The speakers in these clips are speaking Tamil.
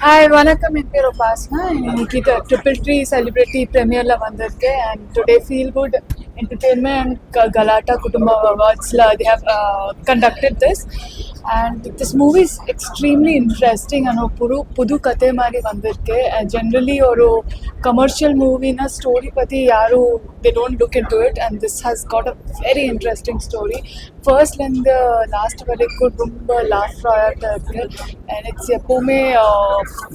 Hi, வணக்கம் என் பேர் உபாஸ்னா. இன்னைக்கு ட்ரிபிள் ட்ரீ செலிபிரிட்டி ப்ரீமியரில் வந்திருக்கு and today feel good entertainment கலாட்டா குடும்ப அவார்ட்ஸில் they have conducted this and this movie is extremely interesting and புது கதை மாதிரி வந்திருக்கு. ஜென்ரலி ஒரு கமர்ஷியல் மூவினா ஸ்டோரி பற்றி யாரும் they don't look into it and this has got a very interesting story. ஃபர்ஸ்ட்லேருந்து லாஸ்ட் வரைக்கும் ரொம்ப லாஃப் ஆகிட்டு இருக்குது and it's எப்போவுமே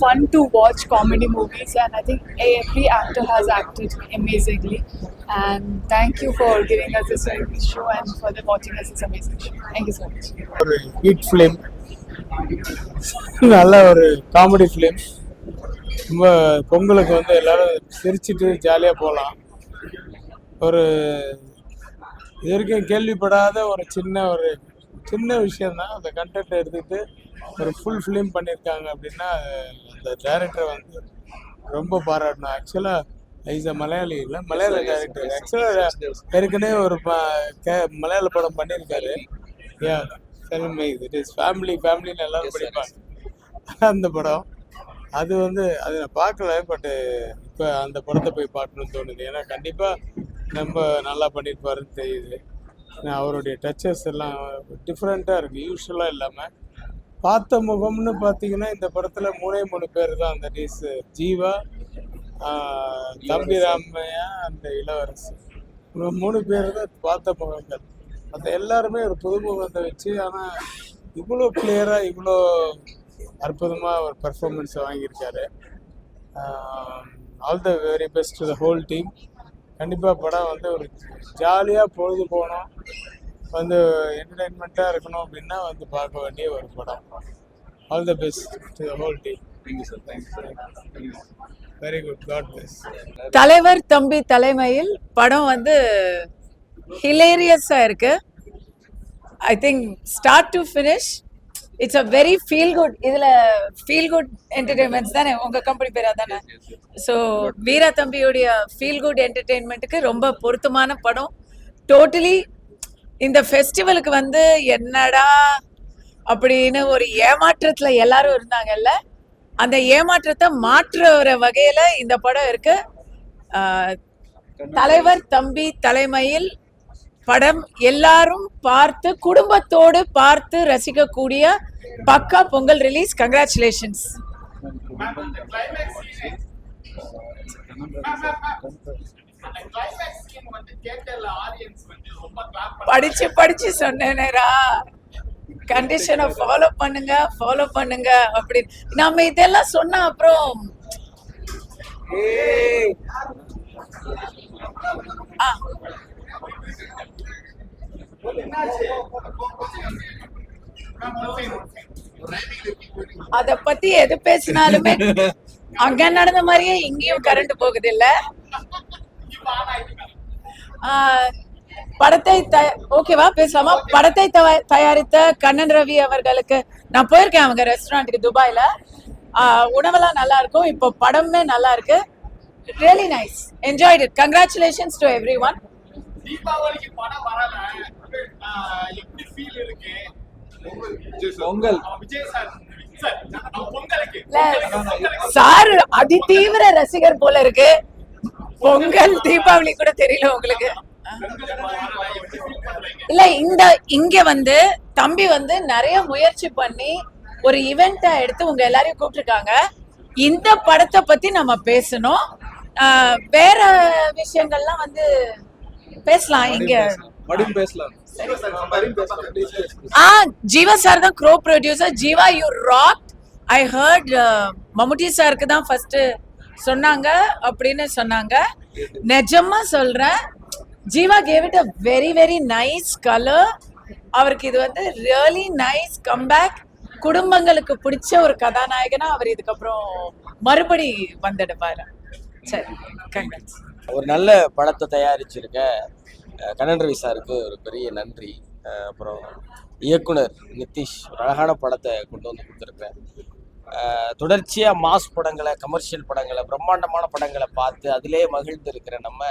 fun to watch comedy movies and I think every actor has acted amazingly and thank you for giving us this show and for watching us this amazing show. Thank you so much. ஒரு ஹிட் ஃபிலிம், நல்ல ஒரு காமெடி ஃபிலிம். ரொம்ப பொங்கலுக்கு வந்து எல்லாரும் சிரிச்சிட்டு ஜாலியாக போகலாம். ஒரு இது வரைக்கும் கேள்விப்படாத ஒரு சின்ன விஷயந்தான். அந்த கண்டென்ட் எடுத்துக்கிட்டு ஒரு ஃபுல் ஃபிலிம் பண்ணியிருக்காங்க அப்படின்னா அந்த டைரக்டரை வந்து ரொம்ப பாராட்டணும். ஆக்சுவலாக இஸ் அ மலையாளி இல்லை, மலையாள டைரக்டர். ஆக்சுவலாக ஏற்கனவே ஒரு மலையாள படம் பண்ணியிருக்காரு. யா ஃபிலிம் இட் இஸ் ஃபேமிலின்னு எல்லாரும் படிப்பாங்க அந்த படம். அது வந்து அதை நான் பார்க்கல, பட்டு இப்போ அந்த படத்தை போய் பார்க்கணும்னு தோணுது. ஏன்னா கண்டிப்பாக ரொம்ப நல்லா பண்ணியிருப்பாருன்னு தெரியுது. அவருடைய டச்சஸ் எல்லாம் டிஃப்ரெண்ட்டாக இருக்குது, யூஸ்வலாக இல்லாமல். பார்த்த முகம்னு பார்த்தீங்கன்னா இந்த படத்தில் 3 பேர் தான். அந்த டீஸ் ஜீவா, தம்பி ராமையா, அந்த இளவரசி, 3 பேர் தான் பார்த்த முகங்கள். அந்த எல்லாருமே ஒரு புது முகத்தை வச்சு, ஆனால் இவ்வளோ கிளியராக இவ்வளோ அற்புதமாக ஒரு பர்ஃபார்மன்ஸை வாங்கியிருக்காரு. All the very best to the whole team. கண்டிப்பாக படம் வந்து ஒரு ஜாலியாக பொழுது போகணும், வந்து என்டர்டைன்மெண்ட்டாக இருக்கணும் அப்படின்னா வந்து பார்க்க வேண்டிய ஒரு படம். All the best to the whole team. Very good, God bless. தலைவர் தம்பி தலைமையில் படம் வந்து ஹிலேரியஸா இருக்கு. I think start to finish it's a very feel good. இதுல ஃபீல் குட் என்டர்டெயின்மெண்ட்ஸ் தானே உங்க கம்பெனி பேரா தானே? ஸோ வீரா தம்பியோடைய ஃபீல் குட் என்டர்டெயின்மெண்ட்டுக்கு ரொம்ப பொருத்தமான படம். டோட்டலி இந்த ஃபெஸ்டிவலுக்கு வந்து என்னடா அப்படின்னு ஒரு ஏமாற்றத்துல எல்லாரும் இருந்தாங்கல்ல, அந்த ஏமாற்றத்தை மாற்றுற வகையில இந்த படம் இருக்கு. தலைவர் தம்பி தலைமையில் படம் எல்லாரும் பார்த்து குடும்பத்தோடு பார்த்து ரசிக்கக்கூடிய பக்கா பொங்கல் ரிலீஸ். கங்க்ராச்சுலேஷன்ஸ். படிச்சு சொன்னேனேரா, கண்டிஷனை ஃபாலோ பண்ணுங்க அப்படின்னு நம்ம இதெல்லாம் சொன்னா அப்புறம் அத பத்தி எது பேசினாலுமே அங்க நடந்த மாதிரியே இங்கேயும் கரண்ட் போகுது இல்ல. படத்தை ஓகேவா பேசலாமா? படத்தை தயாரித்த கண்ணன் ரவி அவர்களுக்கு நான் போயிருக்கேன் அவங்க ரெஸ்டாரண்ட்டுக்கு துபாயில. உணவெல்லாம் நல்லா இருக்கும், இப்போ படமே நல்லா இருக்கு. Really nice, enjoyed it. Congratulations to everyone. தீபாவளிக்கு படம் வரல, எப்படி ஃபீல் இருக்கு? பொங்கல் விஜய் சார் பொங்கலுக்கு சார் அதி தீவிர ரசிகர் போல இருக்கு. பொங்கல் தீபாவளி கூட தெரியல உங்களுக்கு? இல்ல, இங்க வந்து தம்பி வந்து நிறைய முயற்சி பண்ணி ஒரு ஈவெண்டா எடுத்து உங்க எல்லாரையும் கூப்பிட்டுருக்காங்க. இந்த படத்தை பத்தி நம்ம பேசணும். வேற விஷயங்கள்லாம் வந்து பேசலாம். இங்க ஜீவா சார் தான் க்ரோ producer. Jeeva, you rock. I heard Mammootty சாருக்கு தான் ஃபர்ஸ்ட் சொன்னாங்க அப்படின்னு சொன்னாங்க. நிஜமா சொல்றேன், Jeeva gave it a very very nice colour. அவருக்கு இது வந்து ரியலி நைஸ் கம்பேக். குடும்பங்களுக்கு பிடிச்ச ஒரு கதாநாயகனா அவர் இதுக்கப்புறம் மறுபடி வந்துடுப்பாரு. சரி, கங்க்ராட்ஸ். ஒரு நல்ல படத்தை தயாரிச்சிருக்க கண்ணன் ரவி சாருக்கு ஒரு பெரிய நன்றி. அப்புறம் இயக்குனர் நிதிஷ் ஒரு அழகான படத்தை கொண்டு வந்து கொடுத்துருக்கேன். தொடர்ச்சியாக மாஸ் படங்களை, கமர்ஷியல் படங்களை, பிரம்மாண்டமான படங்களை பார்த்து அதிலே மகிழ்ந்து இருக்கிற நம்ம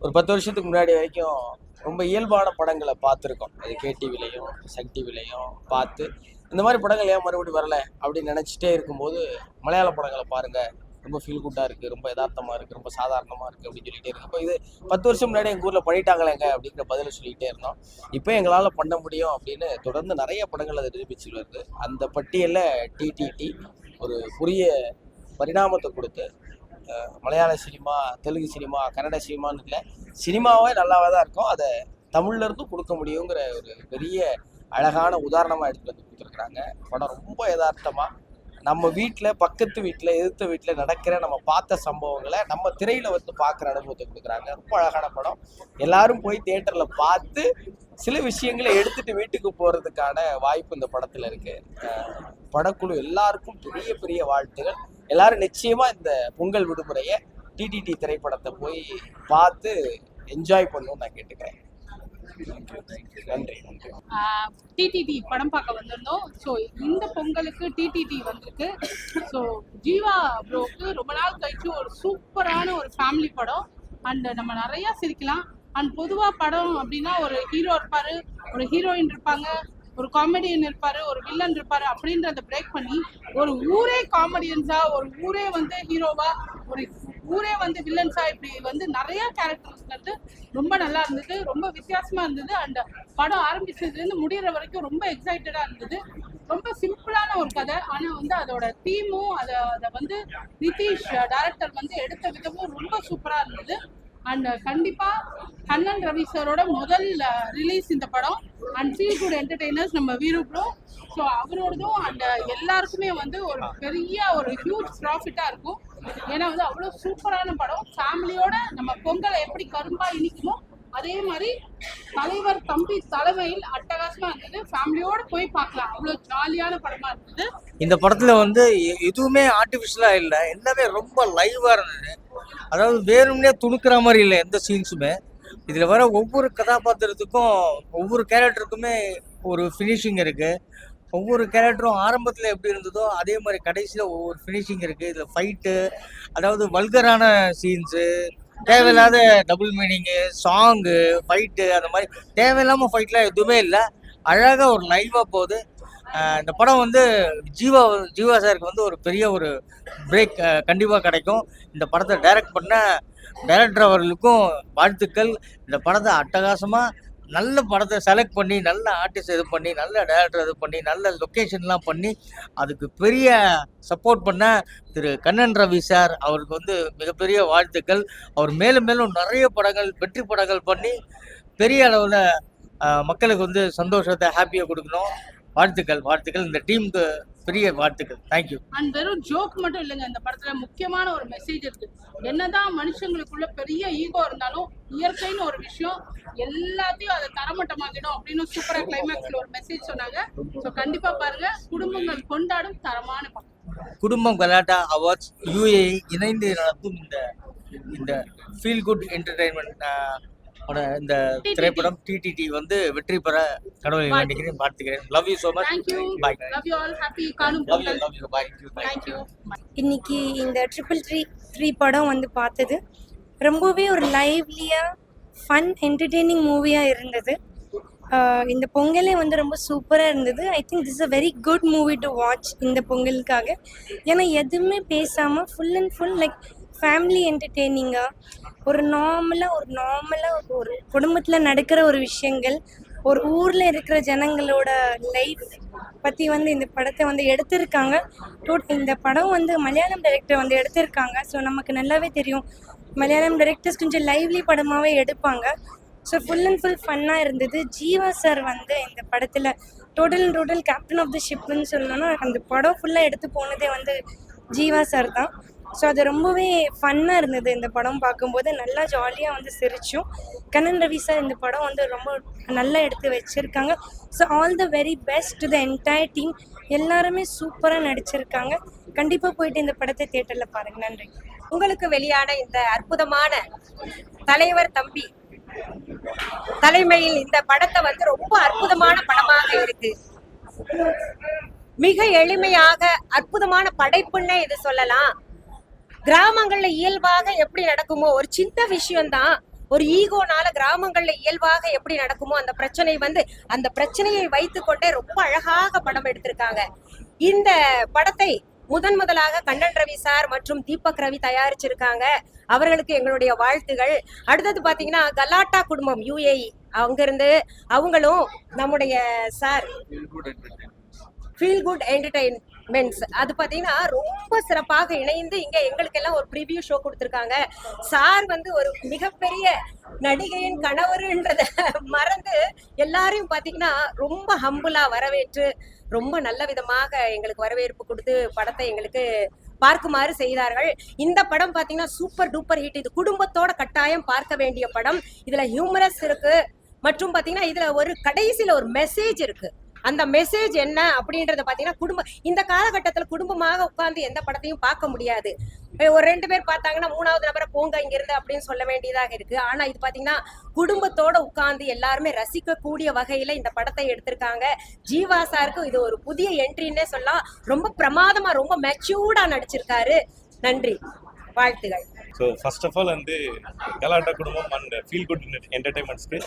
ஒரு 10 வருஷத்துக்கு முன்னாடி வரைக்கும் ரொம்ப இயல்பான படங்களை பார்த்துருக்கோம். அது கேடிவிலையும் சன் டிவிலையும் பார்த்து இந்த மாதிரி படங்கள் ஏன் மறுபடியும் வரல அப்படின்னு நினச்சிட்டே இருக்கும்போது மலையாள படங்களை பாருங்கள், ரொம்ப ஃபீல் குட்டாக இருக்குது, ரொம்ப யதார்த்தமாக இருக்குது, ரொம்ப சாதாரணமாக இருக்குது அப்படின்னு சொல்லிகிட்டே இருக்கு. இப்போ இது 10 வருஷம் முன்னாடி எங்கள் ஊரில் பண்ணிட்டாங்களேங்க அப்படிங்கிற பதிலை சொல்லிக்கிட்டே இருந்தோம். இப்போ எங்களால் பண்ண முடியும் அப்படின்னு தொடர்ந்து நிறைய படங்கள் அதை நிரூபிச்சு வருது. அந்த பட்டியலில் டிடிடி ஒரு புதிய பரிணாமத்தை கொடுத்து மலையாள சினிமா, தெலுங்கு சினிமா, கன்னட சினிமான்னு இல்லை, சினிமாவே நல்லாவே தான் இருக்கும், அதை தமிழ்லேருந்தும் கொடுக்க முடியுங்கிற ஒரு பெரிய அழகான உதாரணமாக எடுத்துகிட்டு வந்து கொடுத்துருக்குறாங்க. படம் ரொம்ப யதார்த்தமாக நம்ம வீட்டில், பக்கத்து வீட்டில், எதிர்த்த வீட்டில் நடக்கிற நம்ம பார்த்த சம்பவங்களை நம்ம திரையில் வந்து பார்க்குற அனுபவத்தை கொடுக்குறாங்க. ரொம்ப அழகான படம். எல்லாரும் போய் தியேட்டரில் பார்த்து சில விஷயங்களை எடுத்துகிட்டு வீட்டுக்கு போகிறதுக்கான வாய்ப்பு இந்த படத்தில் இருக்குது. படக்குழு எல்லாருக்கும் பெரிய பெரிய வாழ்த்துகள். எல்லாரும் நிச்சயமாக இந்த பொங்கல் விடுமுறையை டிடிடி திரைப்படத்தை போய் பார்த்து என்ஜாய் பண்ணணும்னு நான் கேட்டுக்கிறேன். நன்றி. டிடிடி படம் பார்க்க வந்திருந்தோம். ஸோ இந்த பொங்கலுக்கு டிடிடி வந்திருக்கு. ஸோ ஜீவா ப்ரோக்கு ரொம்ப நாள் கழிச்சு ஒரு சூப்பரான ஒரு ஃபேமிலி படம். அண்ட் நம்ம நிறையா சிரிக்கலாம். அண்ட் பொதுவாக படம் அப்படின்னா ஒரு ஹீரோ இருப்பார், ஒரு ஹீரோயின் இருப்பாங்க, ஒரு காமெடியன் இருப்பார், ஒரு வில்லன் இருப்பார் அப்படின்றத பிரேக் பண்ணி ஒரு ஊரே காமெடியன்ஸா, ஒரு ஊரே வந்து ஹீரோவா, ஒரு ஊரே வந்து வில்லன்ஸா, இப்படி வந்து நிறைய கேரக்டர்ஸ் வந்து ரொம்ப நல்லா இருந்தது, ரொம்ப வித்தியாசமா இருந்தது. அண்ட் படம் ஆரம்பிச்சதுலேருந்து முடிகிற வரைக்கும் ரொம்ப எக்ஸைட்டடா இருந்தது. ரொம்ப சிம்பிளான ஒரு கதை, ஆனால் வந்து அதோட தீமும் அதை வந்து நிதிஷ் டைரக்டர் வந்து எடுத்த விதமும் ரொம்ப சூப்பராக இருந்தது. அண்ட் கண்டிப்பா கண்ணன் ரவி சாரோட முதல் ரிலீஸ் இந்த படம். அண்ட் ஃபீல் குட் என்டர்டெய்னர்ஸ் நம்ம வீரு ப்ரோ. ஸோ அவரோடதும் அண்ட் எல்லாருக்குமே வந்து ஒரு பெரிய ஒரு ஹியூஜ் ப்ராஃபிட்டா இருக்கும். ஏன்னா வந்து அவ்வளோ சூப்பரான படம். ஃபேமிலியோட நம்ம பொங்கலை எப்படி கரும்பா இனிக்குமோ அதே மாதிரி தலைவர் தம்பி தலைமையில் அட்டகாசமா இருந்தது. ஃபேமிலியோட போய் பார்க்கலாம், அவ்வளோ ஜாலியான படமா இருந்தது. இந்த படத்துல வந்து எதுவுமே ஆர்டிஃபிஷியலா இல்லை, எல்லாமே ரொம்ப லைவா இருந்தது. அதாவது வேணும்னே துணுக்கிற மாதிரி இல்லை எந்த சீன்ஸுமே. இதுல வர ஒவ்வொரு கதாபாத்திரத்துக்கும், ஒவ்வொரு கேரக்டருக்குமே ஒரு ஃபினிஷிங் இருக்கு. ஒவ்வொரு கேரக்டரும் ஆரம்பத்தில் எப்படி இருந்ததோ அதே மாதிரி கடைசியில் ஒவ்வொரு ஃபினிஷிங் இருக்குது. இதில் ஃபைட்டு, அதாவது வல்கரான சீன்ஸு, தேவையில்லாத டபுள் மீனிங்கு, சாங்கு, ஃபைட்டு, அந்த மாதிரி தேவையில்லாமல் ஃபைட்லாம் எதுவுமே இல்லை. அழகாக ஒரு லைவாக போகுது. இந்த படம் வந்து ஜீவா சாருக்கு வந்து ஒரு பெரிய ஒரு பிரேக் கண்டிப்பாக கிடைக்கும். இந்த படத்தை டைரக்ட் பண்ண டைரக்டர் அவர்களுக்கும் வாழ்த்துக்கள். இந்த படத்தை அட்டகாசமாக நல்ல படத்தை செலக்ட் பண்ணி, நல்ல ஆர்டிஸ்ட் இது பண்ணி, நல்ல டைரக்டர் இது பண்ணி, நல்ல லொக்கேஷன்லாம் பண்ணி அதுக்கு பெரிய சப்போர்ட் பண்ண திரு கண்ணன் ரவி சார் அவருக்கு வந்து மிகப்பெரிய வாழ்த்துக்கள். அவர் மேலும் மேலும் நிறைய படங்கள், வெற்றி படங்கள் பண்ணி பெரிய அளவில் மக்களுக்கு வந்து சந்தோஷத்தை, ஹாப்பியை கொடுக்கணும். வாழ்த்துக்கள். இந்த டீமுக்கு பெரிய வாழ்த்துக்கள். தேங்க்யூ. அண்ட் வெறும் ஜோக் மட்டும் இல்லைங்க, இந்த படத்துல முக்கியமான ஒரு மெசேஜ் இருக்கு. என்னதான் மனுஷங்களுக்குள்ள பெரிய ஈகோ இருந்தாலும் இயற்கைன்னு ஒரு விஷயம் எல்லாத்தையும் அதை தரமட்டமாக்கிடும் அப்படின்னு சூப்பரா கிளைமேக்ஸ்ல ஒரு மெசேஜ் சொன்னாங்க. ஸோ கண்டிப்பா பாருங்க, குடும்பங்கள் கொண்டாடும் தரமான படம். குடும்பம் கலாட்டா அவார்ட்ஸ் UAE இணைந்து நடத்தும் இந்த ஃபீல் குட் என்டர்டைன்மெண்ட் இந்த திரைப்படம் டிடிடி வந்து வெற்றி பெற கடவுளை வேண்டிக்கிறேன், வாழ்த்துக்கிறேன். Love you so much. Thank you. Bye. Love you all. Happy காணும் Love you. Pongal. Bye. Thank you. இன்னைக்கு இந்த 333 படம் வந்து பார்த்தது ரொம்பவே ஒரு லைவ்லியா ஃபன் என்டர்டெய்னிங் மூவியாக இருந்தது. இந்த பொங்கலே வந்து ரொம்ப சூப்பராக இருந்தது. I think this a very good movie to watch இந்த பொங்கலுக்காக. ஏன்னா எதுவுமே பேசாமல் full and full like family என்டர்டெய்னிங்காக ஒரு நார்மலாக ஒரு குடும்பத்தில் நடக்கிற ஒரு விஷயங்கள், ஒரு ஊரில் இருக்கிற ஜனங்களோட லைஃப் பற்றி வந்து இந்த படத்தை வந்து எடுத்திருக்காங்க. இந்த படம் வந்து மலையாளம் டைரக்டர் வந்து எடுத்திருக்காங்க. ஸோ நமக்கு நல்லாவே தெரியும் மலையாளம் டைரக்டர்ஸ் கொஞ்சம் லைவ்லி படமாகவே எடுப்பாங்க. ஸோ ஃபுல் அண்ட் ஃபுல் ஃபன்னாக இருந்தது. ஜீவா சார் வந்து இந்த படத்தில் டோட்டல் கேப்டன் ஆஃப் த ஷிப்னு சொல்லணும்னா அந்த படம் ஃபுல்லாக எடுத்து போனதே வந்து ஜீவா சார் தான். ஸோ அது ரொம்பவே ஃபன்னாக இருந்தது. இந்த படம் பார்க்கும்போது நல்லா ஜாலியாக வந்து சிரிச்சோம். கண்ணன் ரவி சார் இந்த படம் வந்து ரொம்ப நல்லா எடுத்து வச்சுருக்காங்க. So all the very best to the entire team. எல்லாருமே சூப்பராக நடிச்சிருக்காங்க. கண்டிப்பாக போயிட்டு இந்த படத்தை தியேட்டரில் பாருங்கள். நன்றி. உங்களுக்கு வெளியான இந்த அற்புதமான தலைவர் தம்பி தலைமையில் இந்த படத்தை வந்து ரொம்ப அற்புதமான படமாக இருக்கு. மிக எளிமையாக அற்புதமான படைப்புன்னே இது சொல்லலாம். கிராமங்கள்ல இயல்பாக எப்படி நடக்குமோ ஒரு சின்ன விஷயம்தான் ஒரு ஈகோனால கிராமங்கள்ல இயல்பாக எப்படி நடக்குமோ அந்த பிரச்சனை வந்து அந்த பிரச்சனையை வைத்துக்கொண்டே ரொம்ப அழகாக படம் எடுத்திருக்காங்க. இந்த படத்தை முதலாக கண்ணன் ரவி சார் மற்றும் தீபக் ரவி தயாரிச்சிருக்காங்க. அவர்களுக்கு எங்களுடைய வாழ்த்துகள். அடுத்தது பாத்தீங்கன்னா கலாட்டா குடும்பம் UAE அங்கிருந்து அவங்களும் நம்முடைய சார் ஃபீல் குட் என்டர்டைன்மெண்ட்ஸ் அது பாத்தீங்கன்னா ரொம்ப சிறப்பாக இணைந்து இங்க எங்களுக்கெல்லாம் ஒரு ப்ரிவியூ ஷோ கொடுத்துருக்காங்க. சார் வந்து ஒரு மிகப்பெரிய நடிகையின் கணவருன்றத மறந்து எல்லாரையும் பாத்தீங்கன்னா ரொம்ப ஹம்புலா வரவேற்று ரொம்ப நல்ல விதமாக எங்களுக்கு வரவேற்பு கொடுத்து படத்தை எங்களுக்கு பார்க்குமாறு செய்தார்கள். இந்த படம் பாத்தீங்கன்னா சூப்பர் டூப்பர் ஹிட். இது குடும்பத்தோட கட்டாயம் பார்க்க வேண்டிய படம். இதுல ஹியூமரஸ் இருக்கு மற்றும் பாத்தீங்கன்னா இதுல ஒரு கடைசியில ஒரு மெசேஜ் இருக்கு. அந்த மெசேஜ் என்ன அப்படின்றத பாத்தீங்கன்னா இந்த காலகட்டத்துல குடும்பமாக உட்கார்ந்து எந்த படத்தையும் பார்க்க முடியாது. ஒரு 2 பேர் பார்த்தாங்கன்னா 3வது நபரை போங்க இங்க இருந்து அப்படின்னு சொல்ல வேண்டியதாக இருக்கு. ஆனா இது பாத்தீங்கன்னா குடும்பத்தோட உட்கார்ந்து எல்லாருமே ரசிக்க கூடிய வகையில இந்த படத்தை எடுத்திருக்காங்க. ஜீவா சாருக்கு இது ஒரு புதிய என்ட்ரின்னே சொல்லலாம். ரொம்ப பிரமாதமா ரொம்ப மெச்சூர்டா நடிச்சிருக்காரு. நன்றி, வாழ்த்துகள். ஸோ ஃபர்ஸ்ட் ஆஃப் ஆல் வந்து கலாட்டா குடும்பம் அண்ட் ஃபீல் குட் என்டர்டைன்மெண்ட்ஸ்க்கு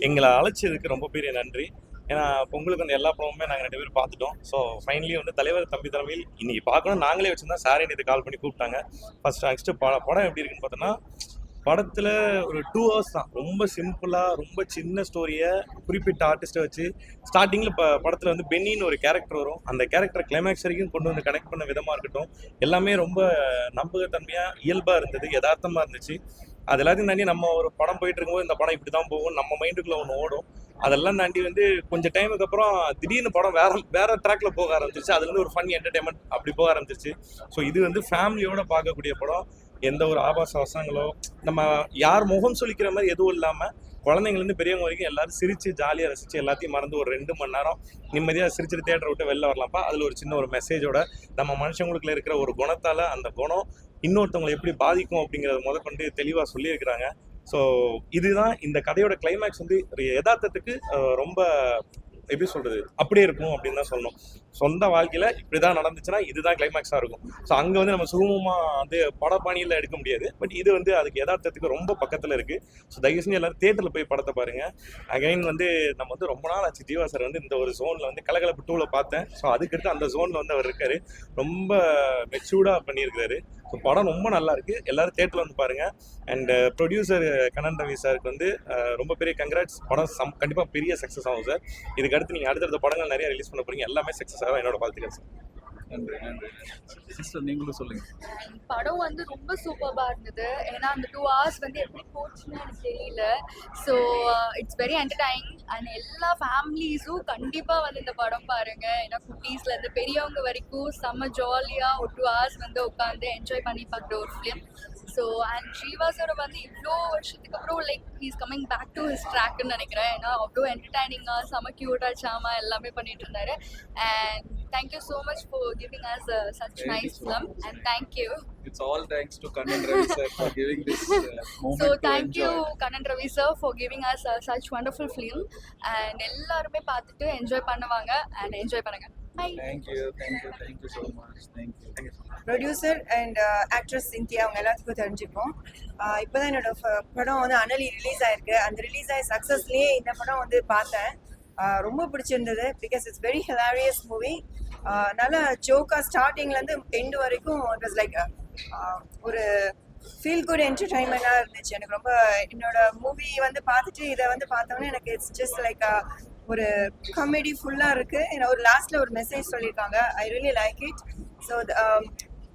எங்களை அழைச்சதுக்கு ரொம்ப பெரிய நன்றி. ஏன்னா பொங்கலுக்கு வந்து எல்லா படமுமே நாங்கள் 2 பேரும் பார்த்துட்டோம். ஸோ ஃபைனலி வந்து தலைவர் தம்பி தலைமையில் இன்னைக்கு பார்க்கணும் நாங்களே வச்சுருந்தா சாரே இது கால் பண்ணி கூப்பிட்டாங்க. நெக்ஸ்ட்டு படம் எப்படி இருக்குன்னு பார்த்தோன்னா படத்தில் ஒரு 2 hours தான். ரொம்ப சிம்பிளாக ரொம்ப சின்ன ஸ்டோரியை குறிப்பிட்ட ஆர்டிஸ்ட்டை வச்சு ஸ்டார்டிங்கில் படத்தில் வந்து பென்னின்னு ஒரு கேரக்டர் வரும். அந்த கேரக்டர் கிளைமேக்ஸ் வரைக்கும் கொண்டு வந்து கனெக்ட் பண்ண விதமாக இருக்கட்டும் எல்லாமே ரொம்ப நம்பகத்தன்மையாக இயல்பாக இருந்தது, யதார்த்தமாக இருந்துச்சு. அது எல்லாத்தையும் தாண்டி நம்ம ஒரு படம் போயிட்டு இருக்கும்போது இந்த படம் இப்படி தான் போகும் நம்ம மைண்டுக்குள்ளே ஒன்று ஓடும். அதெல்லாம் தாண்டி வந்து கொஞ்சம் டைமுக்கு அப்புறம் திடீர்னு படம் வேற ட்ராக்ல போக ஆரம்பிச்சிருச்சு. அதுலேருந்து ஒரு ஃபன் என்டர்டைன்மெண்ட் அப்படி போக ஆரம்பிச்சிருச்சு. ஸோ இது வந்து ஃபேமிலியோட பார்க்கக்கூடிய படம். எந்த ஒரு ஆபாச வசங்களோ நம்ம யார் முகம் சொல்லிக்கிற மாதிரி எதுவும் இல்லாமல் குழந்தைங்கலேருந்து பெரியவங்க வரைக்கும் எல்லாரும் சிரித்து ஜாலியாக ரசித்து எல்லாத்தையும் மறந்து ஒரு 2 மணி நேரம் நிம்மதியாக சிரிச்சிட்டு தேட்டரை விட்டு வெளில வரலாம்ப்பா. அதில் ஒரு சின்ன ஒரு மெசேஜோட நம்ம மனுஷங்களுக்குள்ள இருக்கிற ஒரு குணத்தால் அந்த குணம் இன்னொருத்தவங்களை எப்படி பாதிக்கும் அப்படிங்கிறத முதற்கொண்டு தெளிவாக சொல்லியிருக்கிறாங்க. ஸோ இதுதான் இந்த கதையோட கிளைமேக்ஸ் வந்து யதார்த்தத்துக்கு ரொம்ப எப்படி சொல்றது அப்படியே இருக்கும் அப்படின்னு தான் சொல்லணும். சொந்த வாழ்க்கையில இப்படிதான் நடந்துச்சுன்னா இதுதான் கிளைமேக்ஸா இருக்கும். ஸோ அங்க வந்து நம்ம சுகமமா வந்து படப்பாணியில எடுக்க முடியாது. பட் இது வந்து அதுக்கு யதார்த்தத்துக்கு ரொம்ப பக்கத்துல இருக்கு. ஸோ தயவு செஞ்சு எல்லாரும் தியேட்டர்ல போய் படத்தை பாருங்க. அகைன் வந்து நம்ம வந்து ரொம்ப நாள் ஆச்சு ஜீவா சார் வந்து இந்த ஒரு ஜோன்ல வந்து கலகலப்பு 2ல பார்த்தேன். ஸோ அதுக்கடுத்து அந்த ஜோன்ல வந்து அவர் இருக்காரு. ரொம்ப மெச்சூர்டா பண்ணியிருக்காரு. ஸோ படம் ரொம்ப நல்லா இருக்கு. எல்லாரும் தியேட்டர்ல வந்து பாருங்க. அண்ட் ப்ரொடியூசர் கண்ணன் ரவி சாருக்கு வந்து ரொம்ப பெரிய கங்க்ராட்ஸ். படம் கண்டிப்பா பெரிய சக்ஸஸ் ஆகும் சார். இதுக்கு அடுத்து நீங்க அடுத்தடுத்த படங்கள் நிறைய ரிலீஸ் பண்ண போறீங்க. எல்லாமே சக்ஸஸ் ஆகும். என்னோட வாழ்த்துக்கள் சார். நன்றி நன்றி சிஸ்டர், நீங்களும் சொல்லுங்க. படம் வந்து ரொம்ப சூப்பர்பா இருந்தது. ஏன்னா அந்த 2 hours வந்து எப்படி போச்சுன்னு எனக்கு தெரியல. So it's very entertaining and எல்லா ஃபேமிலிஸும் கண்டிப்பாக வந்து இந்த படம் பாருங்க. ஏன்னா குட்டீஸ்லேருந்து பெரியவங்க வரைக்கும் செம்ம ஜாலியாக ஒரு 2 hours வந்து உட்காந்து என்ஜாய் பண்ணி பார்க்குற ஒரு film. So and Jeeva sir வந்து இவ்வளோ வருஷத்துக்கு அப்புறம் like he's coming back to his ட்ராக்னு நினைக்கிறேன். ஏன்னா அவ்வளோ என்டர்டைனிங்காக செம்ம க்யூட்டாக சாமா எல்லாமே பண்ணிட்டு இருந்தாரு. And thank you so much for giving us such nice film and thank you. It's all thanks to Kannan Ravi sir for giving this moment. So thank you Kannan Ravi sir for giving us such wonderful film and ellarume paathuட்டு enjoy பண்ணுவாங்க and enjoy பண்ணுங்க. Bye. Thank you so much. Thank you. Producer and actress Scindia அவங்க எல்லாத்துக்கும் தெரிஞ்சுப்போம். இப்போ தான் என்னோட படம் வந்து அனலி ரிலீஸ் ஆயிருக்கு. அந்த ரிலீஸ் ஆகி சக்ஸஸ்லேயே இந்த படம் வந்து பார்த்தேன். ரொம்ப பிடிச்சிருந்தது. Because it's very hilarious movie. நல்ல ஜோக்கா ஸ்டார்டிங்லேருந்து எண்டு வரைக்கும் இட் வாஸ் லைக் ஒரு ஃபீல் குட் என்டர்டைன்மெண்ட்டாக இருந்துச்சு. எனக்கு ரொம்ப என்னோட மூவி வந்து பார்த்துட்டு இதை வந்து பார்த்தோன்னே எனக்கு இட்ஸ் ஜஸ்ட் லைக் ஒரு காமெடி ஃபுல்லாக இருக்குது. ஒரு லாஸ்ட்டில் ஒரு மெசேஜ் சொல்லியிருக்காங்க. I really like it. So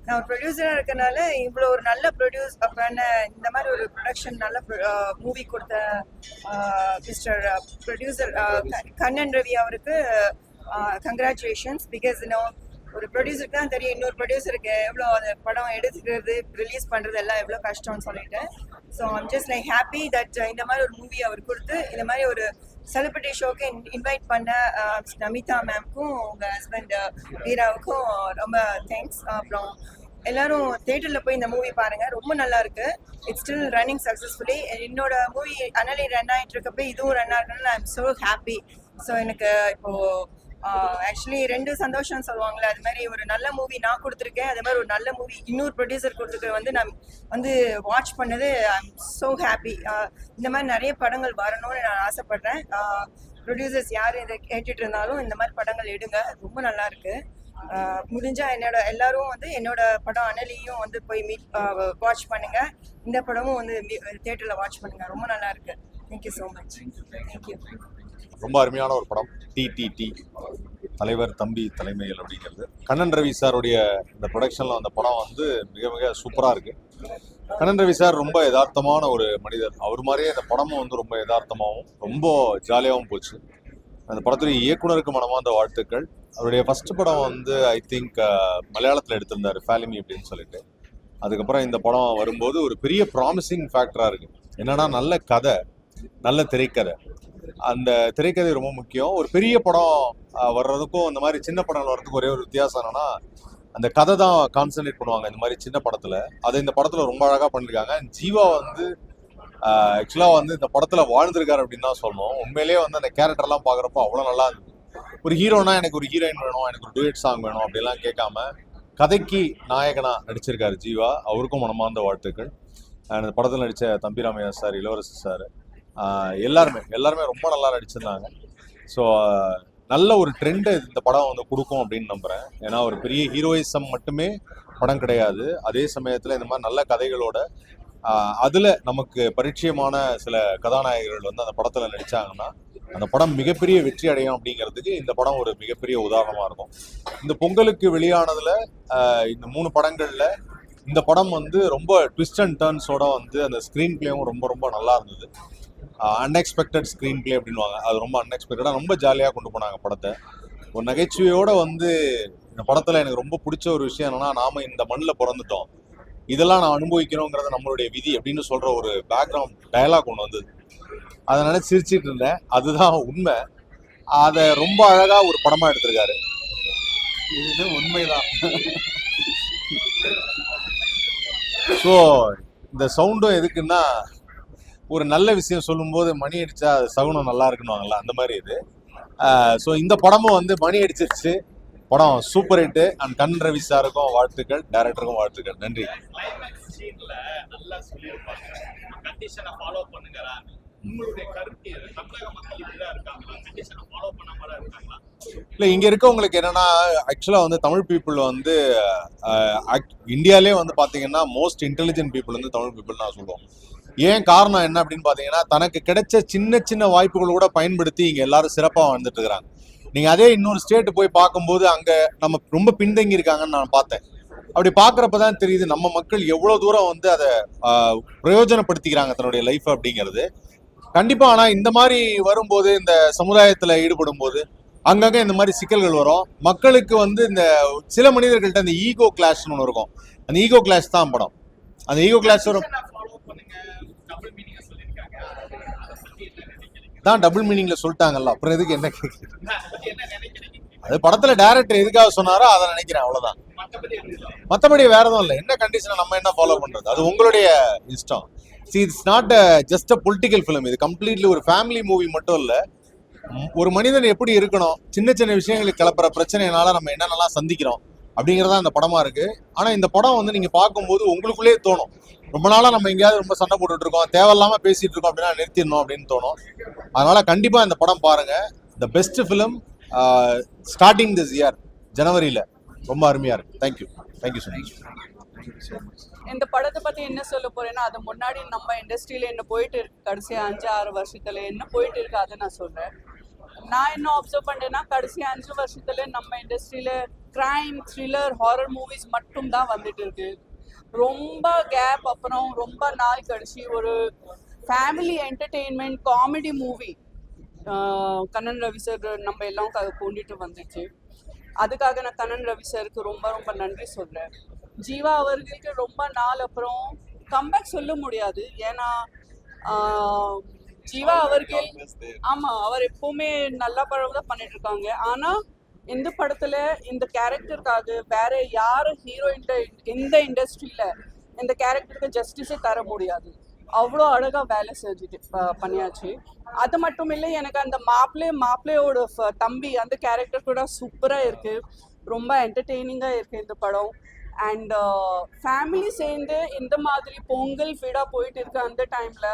நான் ஒரு ப்ரொடியூசராக இருக்கனால இவ்வளோ ஒரு நல்ல ப்ரொடியூஸ் பண்ண இந்த மாதிரி ஒரு ப்ரொடக்ஷன் நல்ல மூவி கொடுத்த மிஸ்டர் ப்ரொடியூசர் கண்ணன் ரவி அவருக்கு கங்க்ராச்சுலேஷன்ஸ். பிகாஸ் இன்னும் ஒரு ப்ரொடியூசருக்கு தான் தெரியும் இன்னொரு ப்ரொடியூசருக்கு எவ்வளோ அந்த படம் எடுத்துக்கிறது ரிலீஸ் பண்ணுறது எல்லாம் எவ்வளோ கஷ்டம்னு சொல்லிட்டு. So I'm just like happy that இந்த மாதிரி ஒரு மூவி அவர் கொடுத்து இந்த மாதிரி ஒரு செலிபிரிட்டி ஷோக்கு இன்வைட் பண்ண நமிதா மேம்க்கும் உங்கள் ஹஸ்பண்ட் வீராவுக்கும் ரொம்ப தேங்க்ஸ். அப்புறம் எல்லாரும் தியேட்டரில் போய் இந்த மூவி பாருங்கள். ரொம்ப நல்லா இருக்கு. It's still running successfully. என்னோட மூவி அனலி ரன் ஆகிட்டு இருக்கப்போ இதுவும் ரன் ஆகணும்னு I am so happy. So எனக்கு இப்போது ஆக்சுவலி 2 சந்தோஷம் சொல்லுவாங்களே, அது மாதிரி ஒரு நல்ல மூவி நான் கொடுத்துருக்கேன், அது மாதிரி ஒரு நல்ல மூவி இன்னொரு ப்ரொடியூசர் கொடுத்துருக்க வந்து நான் வந்து வாட்ச் பண்ணது ஐ எம் ஸோ ஹாப்பி. இந்த மாதிரி நிறைய படங்கள் வரணும்னு நான் ஆசைப்பட்றேன். ப்ரொடியூசர்ஸ் யார் இதை கேட்டுட்டு இருந்தாலும் இந்த மாதிரி படங்கள் எடுங்க, ரொம்ப நல்லா இருக்கு. முடிஞ்சா எல்லாரும் வந்து என்னோட படம் அனலியும் வந்து போய் வாட்ச் பண்ணுங்க. இந்த படமும் வந்து தியேட்டர்ல வாட்ச் பண்ணுங்க, ரொம்ப நல்லா இருக்கு. Thank you so much. தேங்க்யூ. ரொம்ப அருமையான ஒரு படம் டிடிடி, தலைவர் தம்பி தலைமையில் அப்படிங்கிறது. கண்ணன் ரவி சாருடைய இந்த ப்ரொடக்ஷனில் அந்த படம் வந்து மிக மிக சூப்பராக இருக்குது. கண்ணன் ரவி சார் ரொம்ப யதார்த்தமான ஒரு மனிதர். அவர் மாதிரியே இந்த படமும் வந்து ரொம்ப யதார்த்தமாகவும் ரொம்ப ஜாலியாகவும் போச்சு. அந்த படத்துடைய இயக்குனருக்கு மனமார்ந்த வாழ்த்துக்கள். அவருடைய ஃபர்ஸ்ட் படம் வந்து ஐ திங்க் மலையாளத்தில் எடுத்திருந்தார், ஃபேலிமி அப்படின்னு சொல்லிட்டு. அதுக்கப்புறம் இந்த படம் வரும்போது ஒரு பெரிய ப்ராமிசிங் ஃபேக்டராக இருக்குது. என்னன்னா நல்ல கதை, நல்ல திரைக்கதை. அந்த திரைக்கதை ரொம்ப முக்கியம். ஒரு பெரிய படம் வர்றதுக்கும் இந்த மாதிரி சின்ன படங்கள் வர்றதுக்கும் ஒரே ஒரு வித்தியாசம் என்னன்னா, அந்த கதை தான் கான்சன்ட்ரேட் பண்ணுவாங்க இந்த மாதிரி சின்ன படத்தில். அதை இந்த படத்தில் ரொம்ப அழகாக பண்ணியிருக்காங்க. ஜீவா வந்து ஆக்சுவலாக வந்து இந்த படத்தில் வாழ்ந்திருக்காரு அப்படின்னு தான் சொல்லணும். உண்மையிலேயே வந்து அந்த கேரக்டர்லாம் பார்க்குறப்போ அவ்வளோ நல்லா இருந்தது. ஒரு ஹீரோனா எனக்கு ஒரு ஹீரோயின் வேணும், எனக்கு ஒரு டூயட் சாங் வேணும் அப்படிலாம் கேட்காம கதைக்கு நாயகனா நடிச்சிருக்காரு ஜீவா. அவருக்கும் மனமார்ந்த வாழ்த்துக்கள். அந்த படத்தில் நடித்த தம்பிராமையா சார், இளவரசர் சார், எல்லாருமே ரொம்ப நல்லா நடிச்சிருந்தாங்க. ஸோ நல்ல ஒரு ட்ரெண்டை இந்த படம் வந்து கொடுக்கும் அப்படின்னு நம்புகிறேன். ஏன்னா ஒரு பெரிய ஹீரோயிசம் மட்டுமே படம் கிடையாது. அதே சமயத்தில் இந்த மாதிரி நல்ல கதைகளோட அதில் நமக்கு பரிச்சயமான சில கதாநாயகர்கள் வந்து அந்த படத்தில் நடித்தாங்கன்னா அந்த படம் மிகப்பெரிய வெற்றி அடையும் அப்படிங்கிறதுக்கு இந்த படம் ஒரு மிகப்பெரிய உதாரணமாக இருக்கும். இந்த பொங்கலுக்கு வெளியானதில் இந்த 3 படங்களில் இந்த படம் வந்து ரொம்ப ட்விஸ்ட் அண்ட் டர்ன்ஸோட வந்து அந்த ஸ்க்ரீன் பிளேவும் ரொம்ப ரொம்ப நல்லா இருந்தது. அன்எக்ஸ்பெக்டட் ஸ்க்ரீன் பிளே அப்படின்வாங்க, அது ரொம்ப அன்எக்ஸ்பெக்டடாக ரொம்ப ஜாலியாக கொண்டு போனாங்க படத்தை. ஒரு நகைச்சுவையோடு வந்து இந்த படத்தில் எனக்கு ரொம்ப பிடிச்ச ஒரு விஷயம் என்னென்னா, நாம் இந்த மண்ணில் பிறந்துட்டோம், இதெல்லாம் நான் அனுபவிக்கணுங்கிறது நம்மளுடைய விதி அப்படின்னு சொல்கிற ஒரு பேக்ரவுண்ட் டயலாக் ஒன்று வந்தது. அதை நினைச்சு சிரிச்சிட்டு இருந்தேன். அதுதான் உண்மை. அதை ரொம்ப அழகாக ஒரு படமாக எடுத்திருக்காரு. இது உண்மைதான். ஸோ இந்த சவுண்டும் எதுக்குன்னா, ஒரு நல்ல விஷயம் சொல்லும்போது மணி அடிச்சா அது சகுனம் நல்லா இருக்குன்னுவாங்கல்ல, அந்த மாதிரி இது. ஸோ இந்த படமும் வந்து மணி அடிச்சிருச்சு. படம் super hit. And Kannan Ravi சாருக்கும் வாழ்த்துக்கள், டைரக்டருக்கும் வாழ்த்துக்கள். நன்றி. கண்டிஷனை ஃபாலோ பண்ணுங்கடா. உங்களுடைய கருத்து தமிழக மக்கள் இப்படிதான் இருக்காங்களா, கண்டிஷனை ஃபாலோ பண்ணாம இருக்காங்களா? இல்லை, இங்கே இருக்கவங்களுக்கு என்னன்னா, ஆக்சுவலாக வந்து தமிழ் பீப்புள் வந்து இந்தியாவிலே வந்து பார்த்தீங்கன்னா மோஸ்ட் இன்டெலிஜென்ட் பீப்புள் வந்து தமிழ் பீப்புள் நான் சொல்லுவோம். ஏன் காரணம் என்ன அப்படின்னு பார்த்தீங்கன்னா, தனக்கு கிடைச்ச சின்ன சின்ன வாய்ப்புகள் கூட பயன்படுத்தி இங்கே எல்லாரும் சிறப்பாக வந்துட்டு இருக்கிறாங்க. நீங்கள் அதே இன்னொரு ஸ்டேட்டு போய் பார்க்கும்போது அங்கே நம்ம ரொம்ப பின்தங்கி இருக்காங்கன்னு நான் பார்த்தேன். அப்படி பார்க்குறப்ப தான் தெரியுது நம்ம மக்கள் எவ்வளோ தூரம் வந்து அதை பிரயோஜனப்படுத்திக்கிறாங்க தன்னுடைய லைஃப் அப்படிங்கிறது. கண்டிப்பாக. ஆனால் இந்த மாதிரி வரும்போது, இந்த சமுதாயத்தில் ஈடுபடும் போது அங்கங்கே இந்த மாதிரி சிக்கல்கள் வரும். மக்களுக்கு வந்து இந்த சில மனிதர்கள்ட்ட அந்த ஈகோ கிளாஷ்னு ஒன்று இருக்கும். அந்த ஈகோ கிளாஷ் தான் படம். அந்த ஈகோ கிளாஷ் வரும் தான் டபுள் மீனிங்ல சொல்லிட்டாங்கல்ல, அப்புறம் எதுக்கு என்ன கேட்குறது? அது படத்துல டைரக்டர் எதுக்காக சொன்னாரோ அதை நினைக்கிறேன், அவ்வளவுதான். மற்றபடி வேற எதுவும் இல்லை. என்ன கண்டிஷனை நம்ம என்ன ஃபாலோ பண்றது, அது உங்களுடைய இஷ்டம். See, it's not just a political film. இது கம்ப்ளீட்லி ஒரு ஃபேமிலி மூவி மட்டும் இல்லை. ஒரு மனிதன் எப்படி இருக்கணும், சின்ன சின்ன விஷயங்களுக்கு கிளப்புற பிரச்சனைனால நம்ம என்னென்னலாம் சந்திக்கிறோம் அப்படிங்கிறதா இந்த படமா இருக்கு. ஆனா இந்த படம் வந்து நீங்க பார்க்கும்போது உங்களுக்குள்ளேயே தோணும், ரொம்ப நாளா நம்ம எங்கேயாவது ரொம்ப சண்டை போட்டுட்டு இருக்கோம், தேவையில்லாம பேசிட்டு இருக்கோம் அப்படின்னா நிறுத்திடணும் அப்படின்னு தோணும். அதனால கண்டிப்பா இந்த படம் பாருங்க. The best film starting this year, ஜனவரியில. ரொம்ப அருமையா இருக்கு. Thank you so much. இந்த படத்தை பத்தி என்ன சொல்ல போறேன்னா, அது முன்னாடி நம்ம இண்டஸ்ட்ரியில என்ன போயிட்டு இருக்கு, கடைசி 5-6 வருஷத்துல என்ன போயிட்டு இருக்கு அதை நான் சொல்றேன். நான் என்ன அப்சர்வ் பண்ணேன்னா, கடைசி 5 வருஷத்துல நம்ம இண்டஸ்ட்ரியில கிரைம், த்ரில்லர், ஹாரர் மூவிஸ் மட்டும் தான் வந்துட்டு இருக்கு. ரொம்ப கேப் அப்புறம் ரொம்ப நாள் கழிச்சு ஒரு family entertainment comedy movie Kannan Ravi sir நம்ம எல்லாம் கொண்டுட்டு வந்துச்சு. அதுக்காக நான் கண்ணன் ரவி சாருக்கு ரொம்ப ரொம்ப நன்றி சொல்றேன். ஜீவா அவர்களுக்கு ரொம்ப நாள் அப்புறம் கம்பேக் சொல்ல முடியாது. ஏன்னா ஜீவா அவர்கள் அவர் எப்பவுமே நல்ல படம் தான் பண்ணிட்டு இருக்காங்க. ஆனா இந்த படத்துல இந்த கேரக்டருக்காக வேற யாரு ஹீரோ இந்த இண்டஸ்ட்ரியில இந்த கேரக்டருக்கு ஜஸ்டிஸே தர முடியாது. அவ்வளோ அழகாக வேலை செஞ்சுட்டு பண்ணியாச்சு. அது மட்டும் இல்லை, எனக்கு அந்த மாப்பிள்ளையோட தம்பி அந்த கேரக்டர் கூட சூப்பராக இருக்குது. ரொம்ப என்டர்டெய்னிங்காக இருக்குது இந்த படம். அண்ட் ஃபேமிலி சேர்ந்து இந்த மாதிரி பொங்கல் விழா போயிட்டு இருக்கு அந்த டைமில்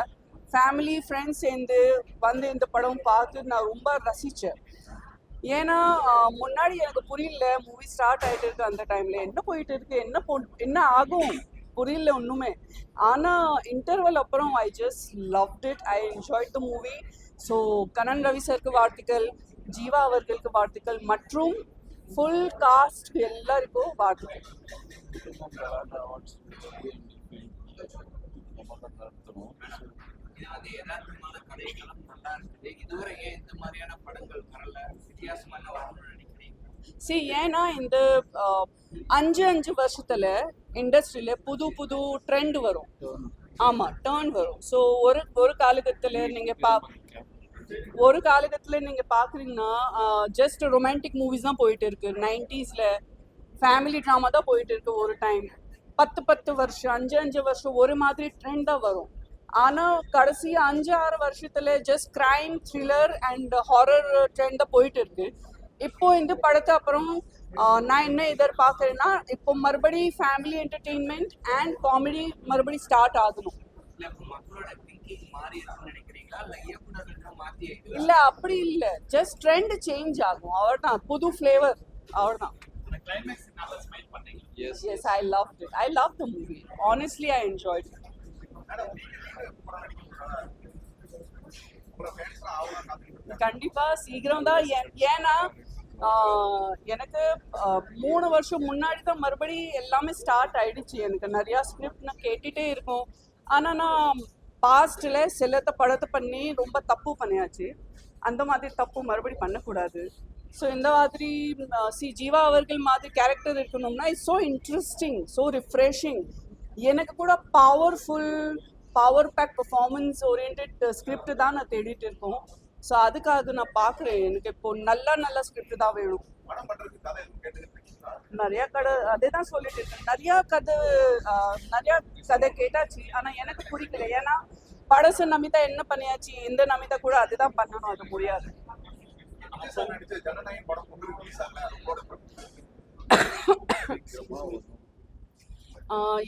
ஃபேமிலி ஃப்ரெண்ட்ஸ் சேர்ந்து வந்து இந்த படம் பார்த்து நான் ரொம்ப ரசித்தேன். ஏன்னா முன்னாடி எனக்கு புரியல, மூவி ஸ்டார்ட் ஆகிட்டு இருக்கு அந்த டைமில் என்ன போயிட்டு இருக்கு, என்ன ஆகும் புரியல ஒன்றுமே. ஆனால் இன்டர்வல் அப்புறம் I just loved it, I enjoyed the movie. So Kannan Ravi சருக்கு வாழ்த்துக்கள், ஜீவா அவர்களுக்கு வாழ்த்துக்கள் மற்றும் ஃபுல் காஸ்ட் எல்லாருக்கும் வாழ்த்துக்கள். ஏன்னா இந்த 5 வருஷத்துல இண்டஸ்ட்ரியில புது ட்ரெண்ட் வரும். ஆமா, டர்ன் வரும். ஸோ ஒரு காலகட்டத்தில் நீங்க பாக்குறீங்கன்னா ஜஸ்ட் ரொமான்டிக் மூவிஸ் தான் போயிட்டு இருக்கு. 90s ஃபேமிலி ட்ராமா தான் போயிட்டு இருக்கு. ஒரு டைம் 10 வருஷம் 5 வருஷம் ஒரு மாதிரி ட்ரெண்ட் தான் வரும். ஆனால் கடைசி 5-6 வருஷத்துல just crime, thriller and horror trend தான் போயிட்டு இருக்கு. இப்போ இந்த படத்தை அப்புறம் நான் என்ன எதிர்பார்க்குறேன்னா, இப்போ மறுபடி ஃபேமிலி என்டர்டெயின்மெண்ட் அண்ட் காமெடி மறுபடி ஸ்டார்ட் ஆகணும். இல்ல அப்படி இல்ல, ஜஸ்ட் ட்ரெண்ட் சேஞ்ச் ஆகும், அவ்வளவுதான். புது ஃப்ளேவர், அவ்வளவுதான். Yes, I loved it. I loved the movie. Honestly, I enjoyed it. கண்டிப்பா சீக்கிரம் தான். ஏன்னா எனக்கு 3 வருஷம் முன்னாடி தான் மறுபடி எல்லாமே ஸ்டார்ட் ஆயிடுச்சு. எனக்கு நிறையா ஸ்கிரிப்ட் நான் கேட்டுட்டே இருக்கும். ஆனால் நான் பாஸ்டில் சிலத்த படத்தை பண்ணி ரொம்ப தப்பு பண்ணியாச்சு. அந்த மாதிரி தப்பு மறுபடி பண்ணக்கூடாது. ஸோ இந்த மாதிரி ஜீவா அவர்கள் மாதிரி கேரக்டர் இருக்கணும்னா it's so interesting, so refreshing. எனக்கு கூட power pack performance orient script தான் நான் தேடிட்டு இருக்கோம். ஸோ அதுக்காக நான் பார்க்குறேன். எனக்கு இப்போ நல்ல ஸ்கிரிப்ட் தான் வேணும். நிறையா அதே தான் சொல்லிட்டு இருக்கேன். நிறையா கதை கேட்டாச்சு, ஆனால் எனக்கு பிடிக்கல. ஏன்னா படசு நமிதா என்ன பண்ணியாச்சு, இந்த நமிதா கூட அதுதான் பண்ணணும், அது முடியாது.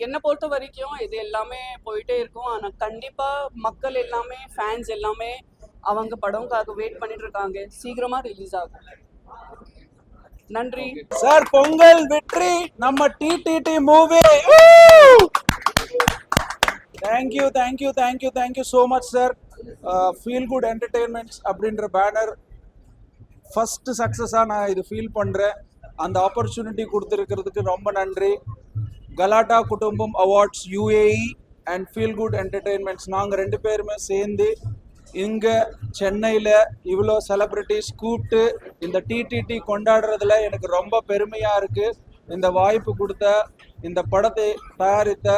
என்னை பொறுத்த வரைக்கும் இது எல்லாமே போயிட்டே இருக்கும். ஆனால் கண்டிப்பாக மக்கள் எல்லாமே, ஃபேன்ஸ் எல்லாமே அவங்க படம்காக வெயிட் பண்ணிட்டு இருக்காங்க. சீக்கிரமா ரிலீஸ் ஆகும். நன்றி சார். பொங்கல் வெற்றி நம்ம TTT movie. Thank you so much sir. Feel good entertainments அப்படின்ற பேனர் ஃபர்ஸ்ட் சக்ஸஸாக நான் இது ஃபீல் பண்ணுறேன். அந்த ஆப்பர்ச்சுனிட்டி கொடுத்துருக்கிறதுக்கு ரொம்ப நன்றி. கலாட்டா குடும்பம் awards UAE and feel good entertainments நாங்கள் 2 பேருமே சேர்ந்து இங்கே சென்னையில் இவ்வளோ செலிப்ரிட்டிஸ் கூப்பிட்டு இந்த டிடிடி கொண்டாடுறதுல எனக்கு ரொம்ப பெருமையாக இருக்குது. இந்த வாய்ப்பு கொடுத்த, இந்த படத்தை தயாரித்த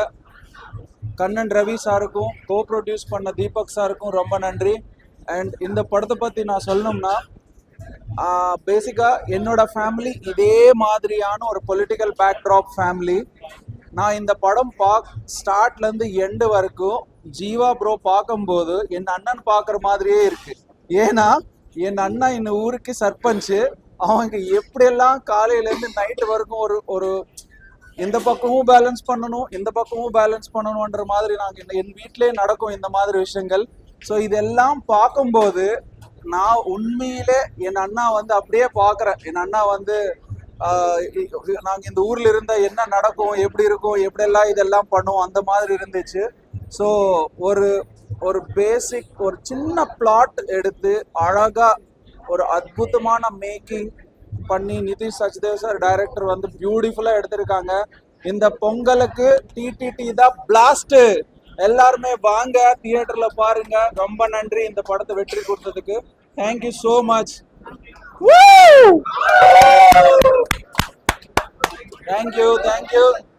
கண்ணன் ரவி சாருக்கும், ப்ரொடியூஸ் பண்ண தீபக் சாருக்கும் ரொம்ப நன்றி. அண்ட் இந்த படத்தை பற்றி நான் சொல்லணும்னா, பேசிக்காக என்னோட ஃபேமிலி இதே மாதிரியான ஒரு பொலிட்டிக்கல் பேக்ட்ராப் ஃபேமிலி. நான் இந்த படம் ஸ்டார்ட்லேருந்து எண்டு வரைக்கும் ஜீவா ப்ரோ பார்க்கும்போது என் அண்ணன் பார்க்குற மாதிரியே இருக்கு. ஏன்னா என் அண்ணன் இந்த ஊருக்கு சர்பஞ்சு. அவங்க எப்படியெல்லாம் காலையிலேருந்து நைட்டு வரைக்கும் ஒரு இந்த பக்கமும் பேலன்ஸ் பண்ணணும், இந்த பக்கமும் பேலன்ஸ் பண்ணணுன்ற மாதிரி நாங்கள் என் வீட்டிலே நடக்கும் இந்த மாதிரி விஷயங்கள். ஸோ இதெல்லாம் பார்க்கும்போது நான் உண்மையிலே என் அண்ணா அப்படியே பார்க்குறேன். என் அண்ணா நாங்கள் இந்த ஊரில் இருந்தால் என்ன நடக்கும், எப்படி இருக்கும், எப்படியெல்லாம் இதெல்லாம் பண்ணுவோம், அந்த மாதிரி இருந்துச்சு. ஸோ ஒரு பேசிக் ஒரு சின்ன பிளாட் எடுத்து அழகாக ஒரு அற்புதமான மேக்கிங் பண்ணி நிதிஷ் சச்தேவ் சார் டைரக்டர் பியூட்டிஃபுல்லாக எடுத்திருக்காங்க. இந்த பொங்கலுக்கு டிடிடி தான் பிளாஸ்ட். எல்லாருமே வாங்க, தியேட்டர்ல பாருங்க. ரொம்ப நன்றி இந்த படத்தை வெற்றி கொடுத்ததுக்கு. Thank you so much. தேங்க்யூ.